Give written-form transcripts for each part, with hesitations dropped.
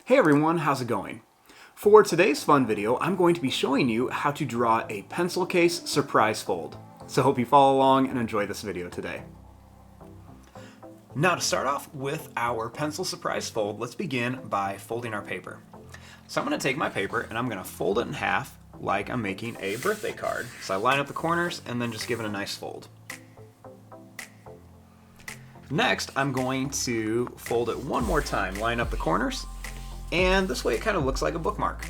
Hey everyone, how's it going? For today's fun video, I'm going to be showing you how to draw a pencil case surprise fold. So hope you follow along and enjoy this video today. Now to start off with our pencil surprise fold, let's begin by folding our paper. So I'm going to take my paper and I'm going to fold it in half like I'm making a birthday card. So I line up the corners and then just give it a nice fold. Next, I'm going to fold it one more time, line up the corners, and this way it kind of looks like a bookmark.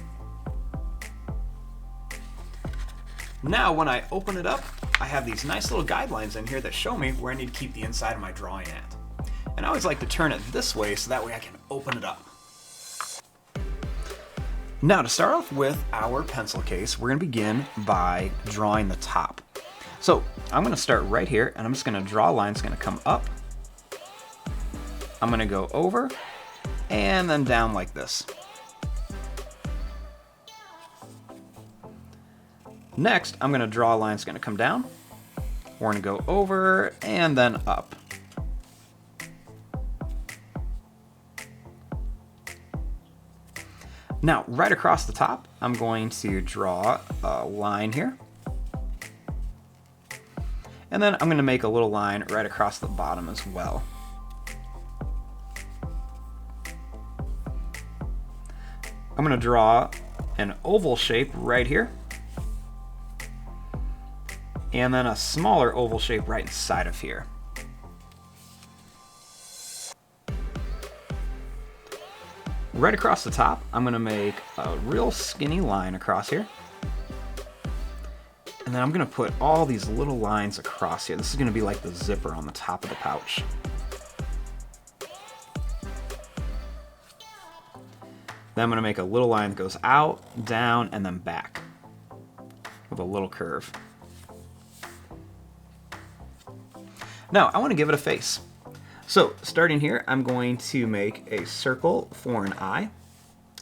Now when I open it up, I have these nice little guidelines in here that show me where I need to keep the inside of my drawing at. And I always like to turn it this way so that way I can open it up. Now to start off with our pencil case, we're going to begin by drawing the top. So I'm going to start right here and I'm just going to draw a line that's going to come up. I'm going to go over and then down like this. Next, I'm going to draw a line that's going to come down. We're going to go over and then up. Now, right across the top, I'm going to draw a line here. And then I'm going to make a little line right across the bottom as well. I'm going to draw an oval shape right here, and then a smaller oval shape right inside of here. Right across the top, I'm going to make a real skinny line across here, and then I'm going to put all these little lines across here. This is going to be like the zipper on the top of the pouch. Then I'm going to make a little line that goes out, down, and then back with a little curve. Now, I want to give it a face. So, starting here, I'm going to make a circle for an eye.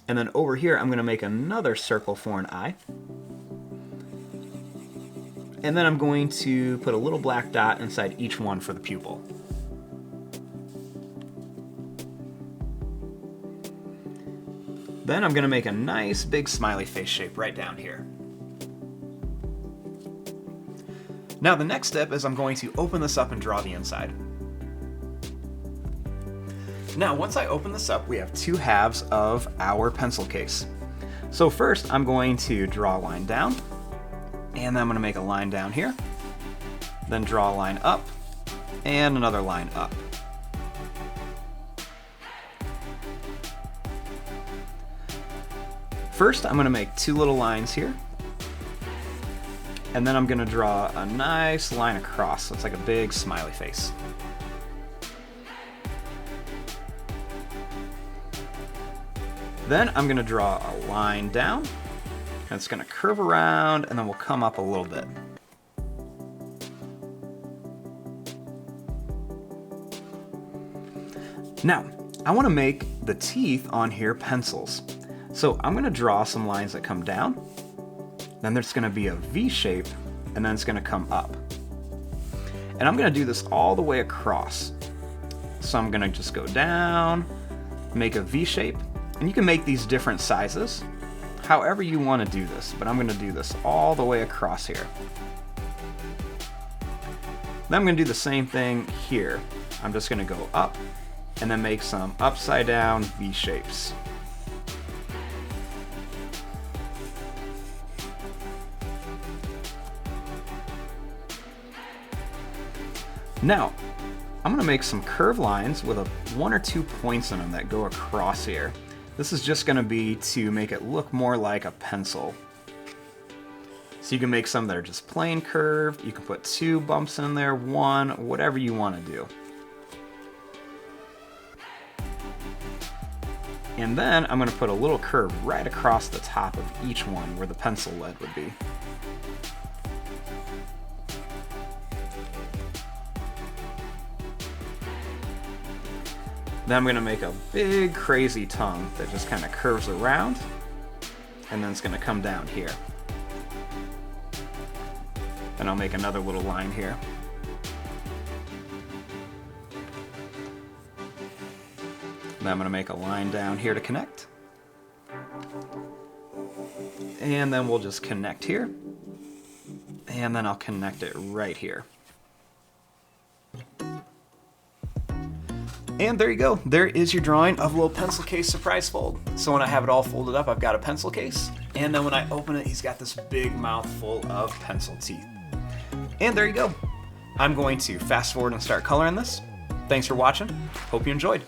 And then over here, I'm going to make another circle for an eye. And then I'm going to put a little black dot inside each one for the pupil. Then I'm going to make a nice big smiley face shape right down here. Now the next step is I'm going to open this up and draw the inside. Now once I open this up, we have two halves of our pencil case. So first I'm going to draw a line down, and then I'm going to make a line down here, then draw a line up, and another line up. First, I'm going to make two little lines here, and then I'm going to draw a nice line across, so it's like a big smiley face. Then I'm going to draw a line down, and it's going to curve around, and then we'll come up a little bit. Now, I want to make the teeth on here pencils. So I'm going to draw some lines that come down, then there's going to be a V shape, and then it's going to come up. And I'm going to do this all the way across. So I'm going to just go down, make a V shape, and you can make these different sizes, however you want to do this, but I'm going to do this all the way across here. Then I'm going to do the same thing here. I'm just going to go up, and then make some upside down V shapes. Now, I'm going to make some curved lines with one or 2 points in them that go across here. This is just going to be to make it look more like a pencil. So you can make some that are just plain curved, you can put 2 bumps in there, 1, whatever you want to do. And then I'm going to put a little curve right across the top of each one where the pencil lead would be. Then I'm going to make a big crazy tongue that just kind of curves around, and then it's going to come down here. And I'll make another little line here. Then I'm going to make a line down here to connect, And then we'll just connect here. And then I'll connect it right here. And there you go. There is your drawing of a little pencil case surprise fold. So when I have it all folded up, I've got a pencil case. And then when I open it, he's got this big mouth full of pencil teeth. And there you go. I'm going to fast forward and start coloring this. Thanks for watching. Hope you enjoyed.